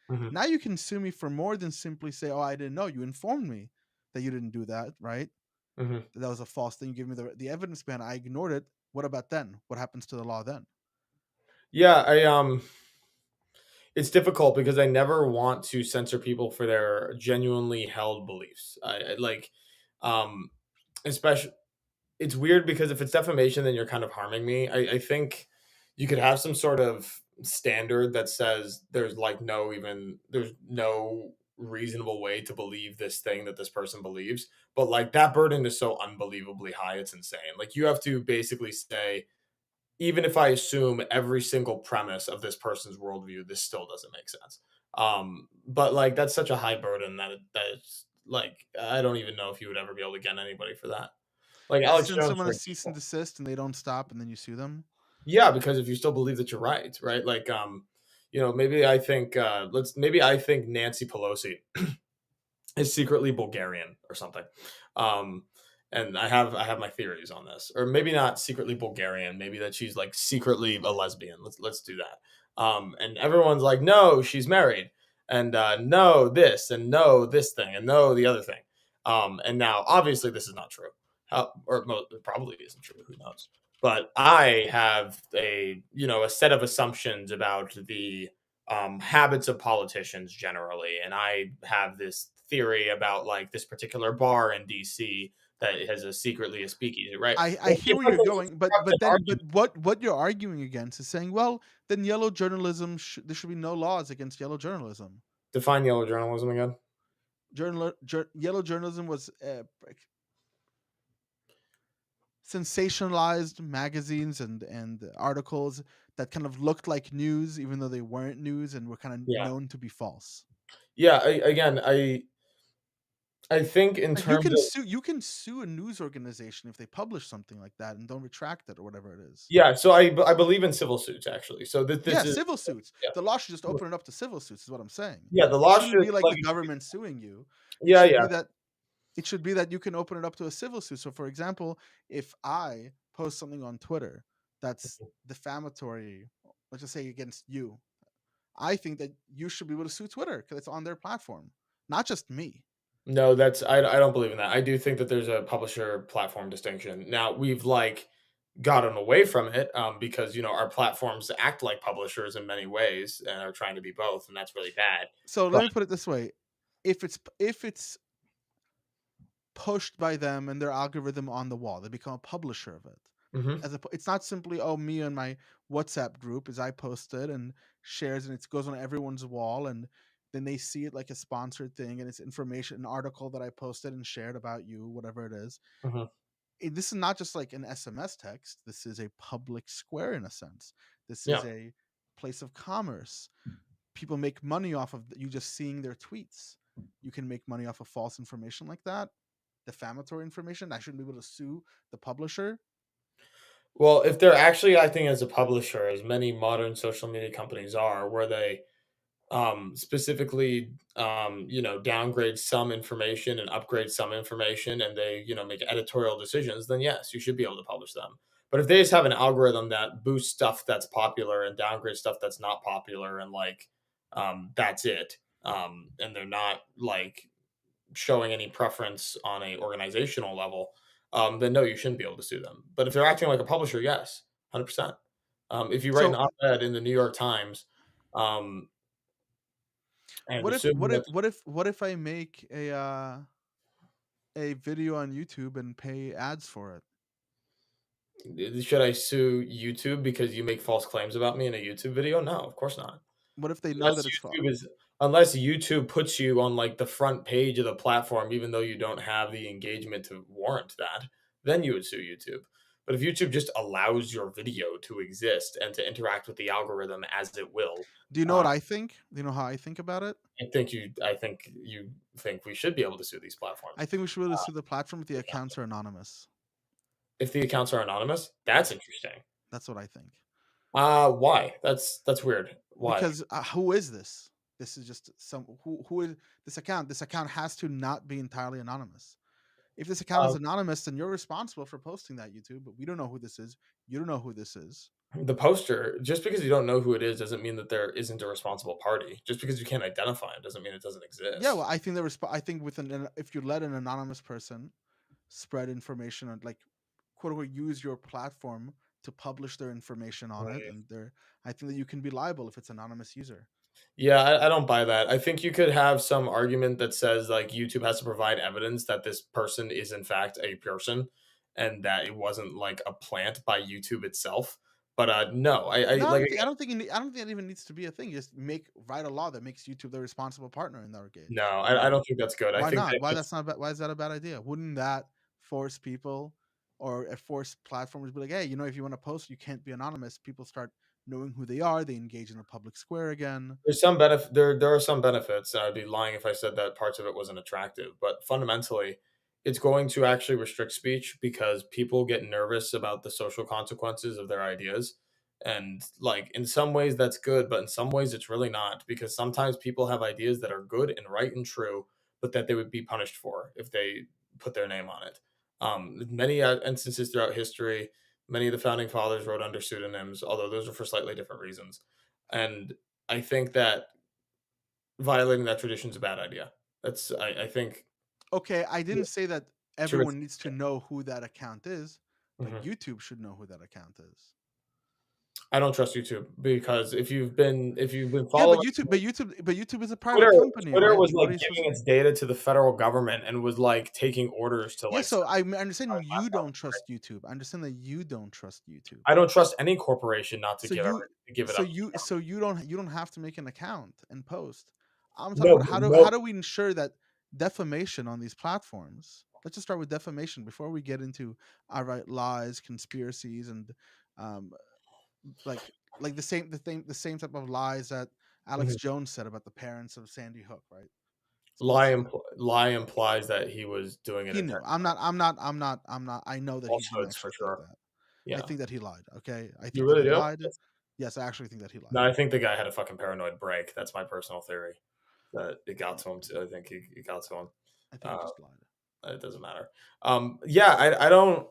mhm, Now you can sue me for more than simply say, "Oh, I didn't know. You informed me that you didn't do that, right? mhm. That was a false thing. You gave me the evidence behind it. I ignored it. What about then? What happens to the law then?" Yeah, it's difficult because I never want to censor people for their genuinely held beliefs. I like, um, especially it's weird because if it's defamation, then you're kind of harming me. I think you could have some sort of standard that says there's no reasonable way to believe this thing that this person believes. But like that burden is so unbelievably high, it's insane. Like you have to basically say, even if I assume every single premise of this person's worldview, this still doesn't make sense. But like that's such a high burden that it's like I don't even know if you would ever be able to get anybody for that. Like You Alex send Jones, someone for a cease and example. desist, and they don't stop, and then you sue them. Yeah, because if you still believe that you're right, right? Like maybe I think maybe I think Nancy Pelosi is secretly Bulgarian or something. Um, and I have my theories on this, or maybe not secretly Bulgarian. Maybe that she's like secretly a lesbian. Let's do that. And everyone's like, no, she's married, and no this, and no this thing, and no the other thing. And now obviously this is not true, it probably isn't true. Who knows? But I have a set of assumptions about the habits of politicians generally. And I have this theory about like this particular bar in DC that has secretly a speakeasy, right? I And hear where people you're can going, but construct an argument. what you're arguing against is saying, well, then yellow journalism there should be no laws against yellow journalism. Define yellow journalism again. Yellow journalism was sensationalized magazines and articles that kind of looked like news, even though they weren't news, and were kind of Yeah, known to be false. yeah. I think in Like you terms can of sue a news organization if they publish something like that and don't retract it or whatever it is. yeah. So I believe in civil suits actually. So this Yeah, is civil suits. yeah. The law should just open it up to civil suits, is what I'm saying. Yeah, the It law shouldn't should be like like the government suing you. It yeah, should yeah. be that you can open it up to a civil suit. So for example, if I post something on Twitter that's defamatory, let's just say against you, I think that you should be able to sue Twitter because it's on their platform, not just me. No, I don't believe in that. I do think that there's a publisher platform distinction. Now we've like gotten away from it because our platforms act like publishers in many ways and are trying to be both, and that's really bad. So let But me put it this way: if it's pushed by them and their algorithm on the wall, they become a publisher of it. mhm, It's not simply me and my WhatsApp group as I posted and shares, and it goes on everyone's wall, and then they see it like a sponsored thing, and it's information, an article that I posted and shared about you, whatever it is. mhm, This is not just like an SMS text. This is a public square in a sense. This is yeah. a place of commerce. People make money off of you just seeing their tweets. You can make money off of false information like that, defamatory information. I shouldn't be able to sue the publisher. Well, if they're actually acting as a publisher, as many modern social media companies are, where they specifically downgrade some information and upgrade some information, and they make editorial decisions, then yes, you should be able to publish them. But if they just have an algorithm that boosts stuff that's popular and downgrades stuff that's not popular, and like that's it, and they're not like showing any preference on a organizational level, then no, you shouldn't be able to sue them. But if they're acting like a publisher, yes, 100%. If you write an So op-ed in the New York Times, um, and what if assume what if that what if I make a video on YouTube and pay ads for it? should I sue YouTube because you make false claims about me in a YouTube video? No, of course not. What if they know Unless that it's false? YouTube is unless YouTube puts you on like the front page of the platform, even though you don't have the engagement to warrant that, then you would sue YouTube. But if YouTube just allows your video to exist and to interact with the algorithm as it will, Do you know uh, what I think? Do you know how I think about it? I think we should be able to sue these I platforms think we should be able to sue the platform if the accounts are anonymous. if the accounts are anonymous. That's interesting. That's what I think. Why? That's weird. Why? Because who is this? This is just some who is this account? This account has to not be entirely anonymous. If this account is Um, anonymous, then you're responsible for posting that, YouTube. But we don't know who this is. You don't know who this is. the poster, just because you don't know who it is, doesn't mean that there isn't a responsible party. Just because you can't identify it doesn't mean it doesn't Yeah, well, exist. I think I think if you let an anonymous person spread information on, like, quote unquote, use your platform to publish their information on it, and I think that you can be liable if it's anonymous user. Yeah, I don't buy that. I think you could have some argument that says like YouTube has to provide evidence that this person is in fact a person and that it wasn't like a plant by YouTube itself. But no, No, like I don't think I don't think it even needs to be a thing. Just write a law that makes YouTube the responsible partner in that case. no, In that I way. don't think that's good. I Why think not? that Why just that's not why is that a bad idea? Wouldn't that force people or force platforms to be like, hey, if you want to post, you can't be anonymous. People start knowing who they are. They engage in a public square again. there's some benefit. There are some benefits. I'd be lying if I said that parts of it wasn't attractive. But fundamentally, it's going to actually restrict speech because people get nervous about the social consequences of their ideas. And like in some ways that's good, but in some ways it's really not because sometimes people have ideas that are good and right and true, but that they would be punished for if they put their name on it. Many instances throughout history, many of the founding fathers wrote under pseudonyms, although those are for slightly different reasons. And I think that violating that tradition is a bad idea. I think Okay, I didn't say that to everyone needs to know who that account is, but Mhm. YouTube should know who that account is. I don't trust YouTube because if you've been Yeah, following but YouTube is a private Twitter, company, Twitter right? was What like are you supposed giving to? its data to the federal government and was like taking orders to Yeah, like so set I understand up you don't platforms. trust YouTube. I understand that you don't trust YouTube. I don't trust any corporation not to So give you to give it up. so you don't have to make an account and post. I'm talking No, about how no. do we ensure that defamation on these platforms. Let's just start with defamation before we get into outright lies, conspiracies, and um, like the same type of lies that Alex Mhm. Jones said about the parents of Sandy Hook, right? So Lie let's lie implies that he was doing it he knew. intentionally. I'm not. I know that he didn't Falsehoods for actually think sure. that. I Yeah, think that he lied. Okay, I you think that really he do. lied. Yes, I actually think that he lied. No, I think the guy had a fucking paranoid break. That's my personal theory. That it got to him. Too. I think he got to him. I think he Uh, just lied. it doesn't matter. Yeah, I don't.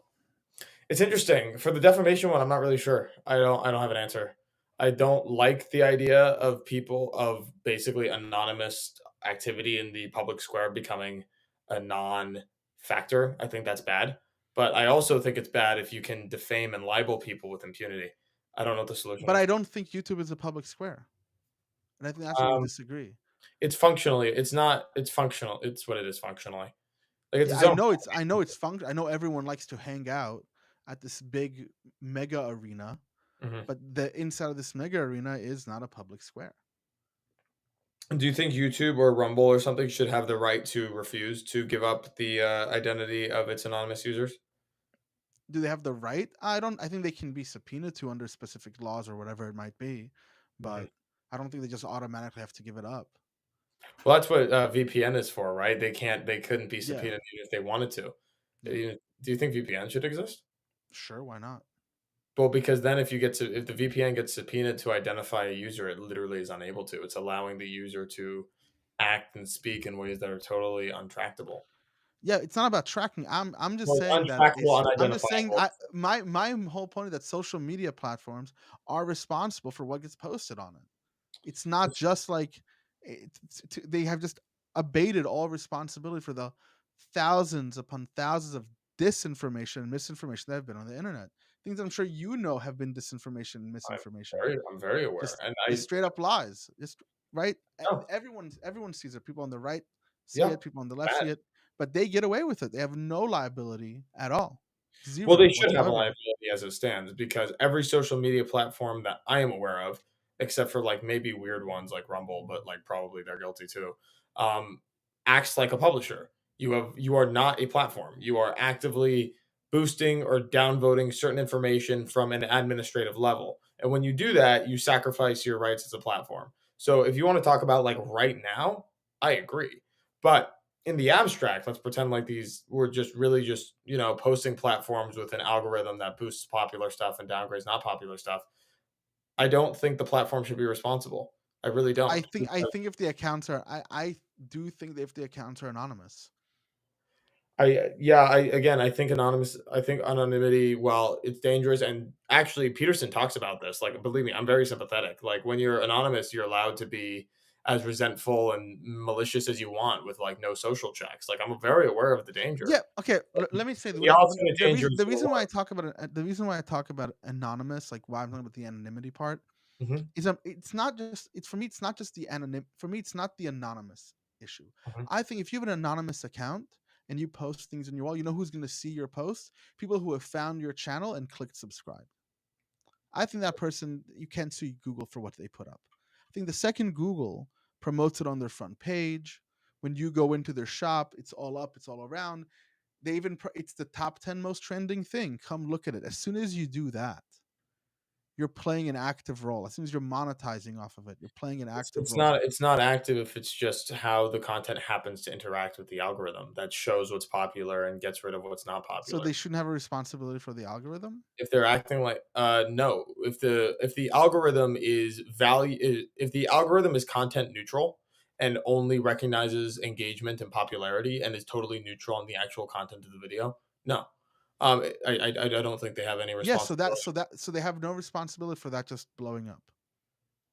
It's interesting for the defamation one. I'm not really sure. I don't have an answer. I don't like the idea of people of basically anonymous activity in the public square becoming a non-factor. I think that's bad. But I also think it's bad if you can defame and libel people with impunity. I don't know what the solution But is. I don't think YouTube is a public square, and I think that's where we Um, disagree. it's functionally. It's not. It's functional. It's what it is functionally. Like it's Yeah, its own. I know it's function. I know everyone likes to hang out at this big mega arena, Mhm. but the inside of this mega arena is not a public square. Do you think YouTube or Rumble or something should have the right to refuse to give up the identity of its anonymous users? Do they have the right? I don't. I think they can be subpoenaed to under specific laws or whatever it might be, Mhm. but I don't think they just automatically have to give it up. Well, that's what VPN is for, right? They couldn't be Yeah, subpoenaed even if they wanted to. yeah, Do you think VPN should exist? sure. Why not? Well, because then if the VPN gets subpoenaed to identify a user, it literally is unable to. It's allowing the user to act and speak in ways that are totally untractable. Yeah, it's not about tracking. I'm just Well, saying that untrackable, it's. I'm just saying unidentifiable. my whole point is that social media platforms are responsible for what gets posted on it. It's not just like they have just abated all responsibility for the thousands upon thousands of disinformation and misinformation that have been on the internet. Things I'm sure you know have been disinformation and misinformation. I'm very aware, Just and just straight up lies. Just right. no, Everyone sees it. People on the right see yeah, it. People on the it's left bad. see it. But they get away with it. They have no liability at all. Well, Zero they should have a whatsoever. liability as it stands because every social media platform that I am aware of, except for like maybe weird ones like Rumble, but like probably they're guilty too, um, acts like a publisher. You are not a platform. You are actively boosting or downvoting certain information from an administrative level. And when you do that, you sacrifice your rights as a platform. So if you want to talk about like right now, I agree. But in the abstract, let's pretend like these were just really just, posting platforms with an algorithm that boosts popular stuff and downgrades not popular stuff. I don't think the platform should be responsible. I really I don't. think I think if the accounts are I do think that if the accounts are anonymous. I think anonymity, well, it's dangerous. And actually, Peterson talks about this. Like, believe me, I'm very sympathetic. Like, when you're anonymous, you're allowed to be as resentful and malicious as you want with like no social checks. Like, I'm very aware of the danger. Yeah. Okay. Let me say The ultimate danger is the your reason why I life. talk about it, the reason why I talk about anonymous, like why I'm talking about the anonymity part, Mhm, is it's not just it's for me. It's not just the for me. It's not the anonymous issue. mhm. I think if you have an anonymous account and you post things in your wall, you know who's going to see your posts? People who have found your channel and clicked subscribe. I think that person, you can't sue Google for what they put up. I think the second Google promotes it on their front page, when you go into their shop, it's all up, it's all around. They even it's the top 10 most trending thing. Come look at it. As soon as you do that, you're playing an active role. As soon as you're monetizing off of it, you're playing an active It's role. not it's not active if it's just how the content happens to interact with the algorithm that shows what's popular and gets rid of what's not So popular. they shouldn't have a responsibility for the algorithm. If they're acting like no, if the algorithm is if the algorithm is content neutral and only recognizes engagement and popularity and is totally neutral on the actual content of the video, no. I don't think they have any Yeah, responsibility. so they have no responsibility for that just blowing up.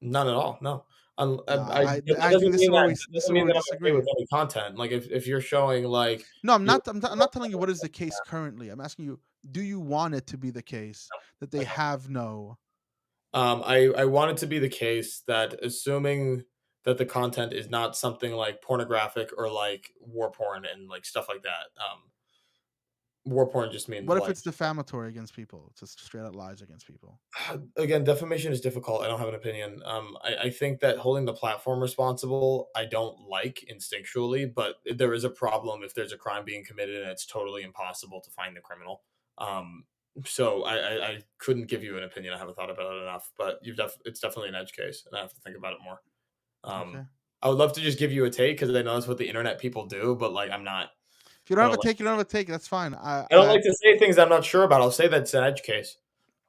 None at all. No. No, But that I think doesn't mean that this is where we I'm okay disagree. with any content. Like if you're showing like No, I'm you're not. I'm not telling you what is the case currently. I'm asking you, do you want it to be the case that I they don't. have no? I want it to be the case that assuming that the content is not something like pornographic or like war porn and like stuff like that. War porn just means What if like it's defamatory against people? It's just straight out lies against people. again, defamation is difficult. I don't have an opinion. I think that holding the platform responsible, I don't like instinctually, but there is a problem if there's a crime being committed and it's totally impossible to find the criminal. Um, so I couldn't give you an opinion. I haven't thought about it enough, but it's definitely an edge case, and I have to think about it more. Okay. I would love to just give you a take because I know that's what the internet people do, but like I'm not. If you don't I have don't a like. take, you don't have a take. That's fine. I don't like to say things I'm not sure about. I'll say that's an edge case.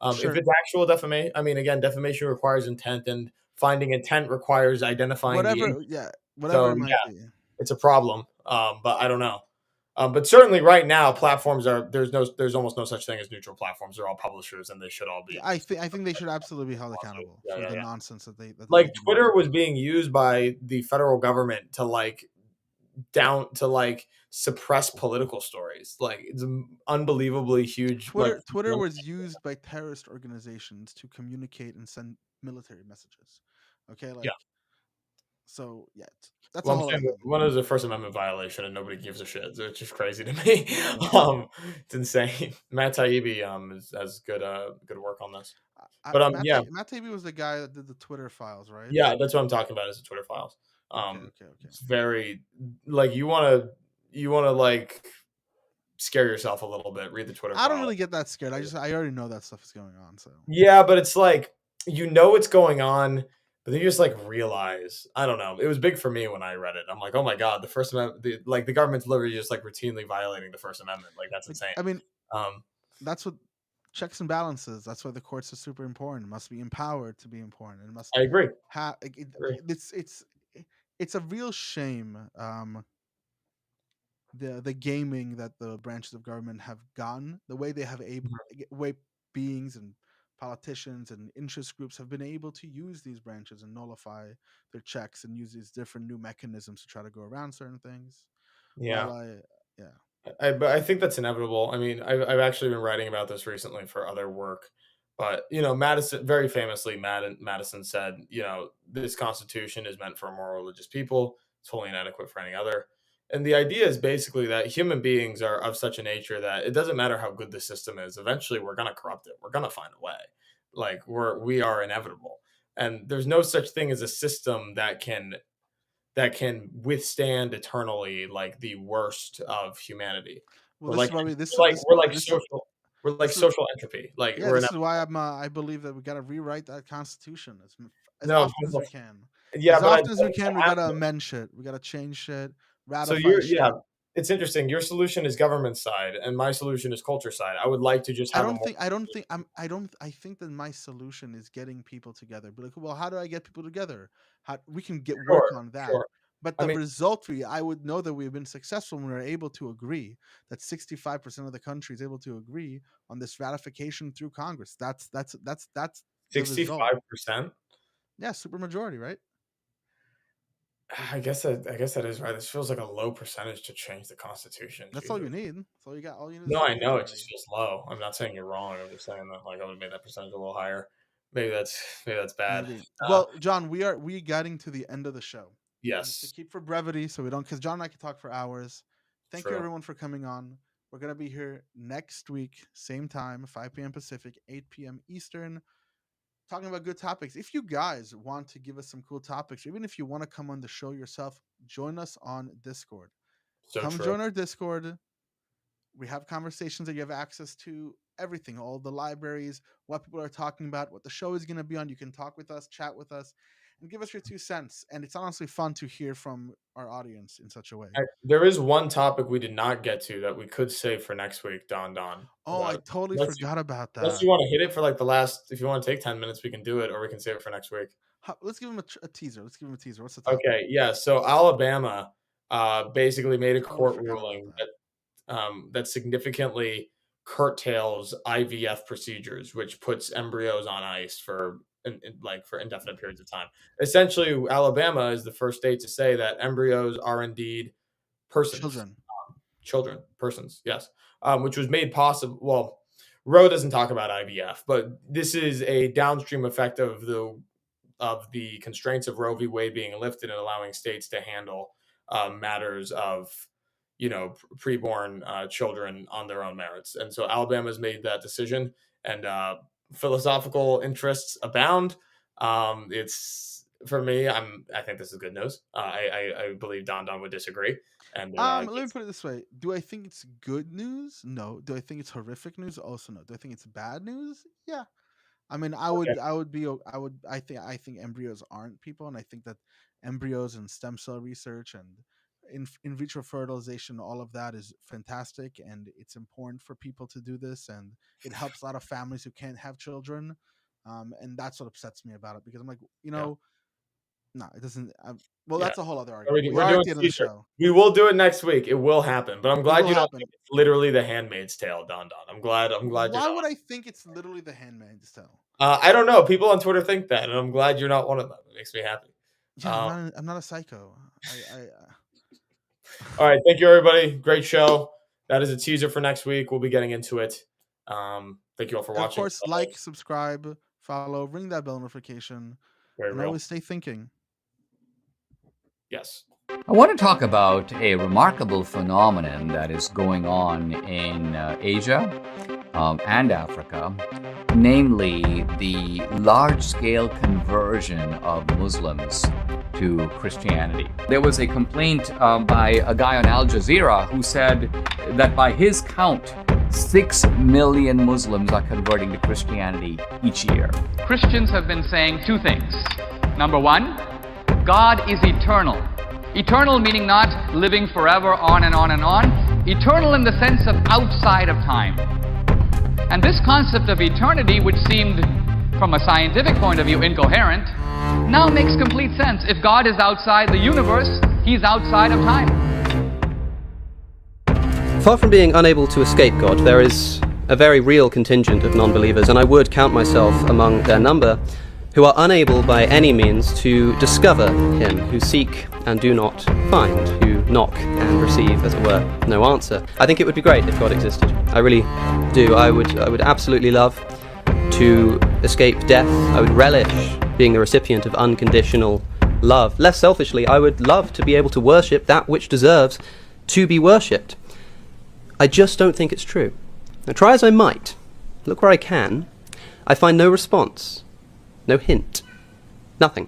If Sure. it's actual defamation, I mean, again, defamation requires intent, and finding intent requires identifying the Whatever. agent. Yeah. Whatever So it yeah, might be. it's a problem. But I don't know. But certainly, right now, platforms are there's almost no such thing as neutral platforms. They're all publishers, and they should all Yeah, be. I think they should absolutely be held accountable Yeah, for yeah, the yeah. nonsense that they Like get Twitter into. was being used by the federal government to suppress political stories. Like it's an unbelievably huge. Like Twitter was used by terrorist organizations to communicate and send military messages. Okay, yeah. like, so yeah, that's a Well, I'm whole other saying that thing. one is a First Amendment violation, and nobody gives a shit. So it's just crazy to me. Yeah. It's insane. Matt Taibbi has good work on this. I, But yeah, Matt Taibbi was the guy that did the Twitter files, right? yeah, that's what I'm talking about is the Twitter files. Okay, okay, okay. It's very like you wanna like scare yourself a little bit. Read the Twitter I don't file. really get that scared. I already know that stuff is going on. So Yeah, but it's like you know what's going on, but then you just like realize. I don't know. It was big for me when I read it. I'm like, oh my god, the First Amendment, the government's literally just like routinely violating the First Amendment. Like that's like, insane. I mean, Um, that's what checks and balances. That's why the courts are super important. It must be empowered to be important. It must I agree. have. Agree. It's a real shame. The gaming that the branches of government have gone, the way they have Mhm. way beings and politicians and interest groups have been able to use these branches and nullify their checks and use these different new mechanisms to try to go around certain things. Yeah. While yeah, But I think that's inevitable. I mean, I've actually been writing about this recently for other work, but Madison very famously, Madison said, this Constitution is meant for a more religious people. It's wholly inadequate for any other. And the idea is basically that human beings are of such a nature that it doesn't matter how good the system is. Eventually, we're going to corrupt it. We're going to find a way. Like we are inevitable, and there's no such thing as a system that can withstand eternally like the worst of humanity. well, We're this is like why we this we're like this we're like this social we're like this is social entropy. Like yeah, we're this in is why I believe that we got to rewrite that Constitution as no, often as we can. yeah, As but I often as we can, we have got to to. amend shit. We got to change shit, So ratify shit. it's interesting. Your solution is government side, and my solution is culture side. I would like to just have a more I think that my solution is getting people together. Be like, well, how do I get people together? How we can get work sure, on that. sure. But I the mean, result I would know that we've been successful when we're able to agree that 65% of the country is able to agree on this ratification through Congress. That's the result. 65%. Yeah, super majority, right? I guess that is right. This feels like a low percentage to change the Constitution. That's all you Jesus. need. That's all you got. All you need is No, I super know it majority. just feels low. I'm not saying you're wrong. I'm just saying that like I would have made that percentage a little higher. Maybe that's bad. Maybe. Uh, Well, John, we getting to the end of the show. Just to yes, keep for brevity, so we don't, because John and I can talk for hours. Thank you true. everyone for coming on. We're gonna be here next week, same time, 5 p.m. Pacific, 8 p.m. Eastern. talking about good topics. If you guys want to give us some cool topics, or even if you want to come on the show yourself, join us on Discord. So Come true. join our Discord. We have conversations that you have access to everything, all the libraries, what people are talking about, what the show is going to be on. You can talk with us, chat with us, and give us your 2 cents. And it's honestly fun to hear from our audience in such a way. There is one topic we did not get to that we could save for next week, Don. Oh, I totally forgot about Unless that. you want to hit it for like the last, if you want to take 10 minutes, we can do it, or we can save it for next week. Let's give him a teaser. Let's give him a teaser. What's the topic? Okay, yeah. So Alabama basically made a court forgot about ruling that significantly curtails IVF procedures, which puts embryos on ice for indefinite periods of time. Essentially, Alabama is the first state to say that embryos are indeed persons. Persons, yes. Which was made possible. Well, Roe doesn't talk about IVF, but this is a downstream effect of the constraints of Roe v. Wade being lifted and allowing states to handle matters of, preborn children on their own merits. And so Alabama's made that decision, and philosophical interests abound. It's, for me, I think this is good news. I believe Don would disagree. And let me put it this way: do I think it's good news? No. Do I think it's horrific news? Also, no. Do I think it's bad news? Yeah. I mean, I think embryos aren't people, and I think that embryos and stem cell research and in vitro fertilization, all of that is fantastic, and it's important for people to do this, and it helps a lot of families who can't have children, and that's what upsets me about it, because I'm like, no, it doesn't. That's a whole other argument. We're doing at the end of the show. We will do it next week. It will happen, but I'm glad you don't think it's literally The Handmaid's Tale, Don. I'm glad. Why would I think it's literally The Handmaid's Tale? I don't know. People on Twitter think that, and I'm glad you're not one of them. It makes me happy. Yeah, I'm not a psycho. All right, thank you, everybody. Great show. That is a teaser for next week. We'll be getting into it. Thank you all for watching. Of course, like, subscribe, follow, ring that bell notification, and always stay thinking. Yes. I want to talk about a remarkable phenomenon that is going on in Asia and Africa, namely the large-scale conversion of Muslims to Christianity. There was a complaint by a guy on Al Jazeera who said that by his count, 6 million Muslims are converting to Christianity each year. Christians have been saying 2 things. Number 1, God is eternal. Eternal meaning not living forever on and on and on. Eternal in the sense of outside of time. And this concept of eternity, which seemed from a scientific point of view incoherent, now makes complete sense. If God is outside the universe, he's outside of time. Far from being unable to escape God, there is a very real contingent of non-believers, and I would count myself among their number, who are unable by any means to discover him, who seek and do not find, who knock and receive, as it were, no answer. I think it would be great if God existed. I really do. I would absolutely love to escape death. I would relish being the recipient of unconditional love. Less selfishly, I would love to be able to worship that which deserves to be worshipped. I just don't think it's true. Now, try as I might, look where I can, I find no response, no hint, nothing.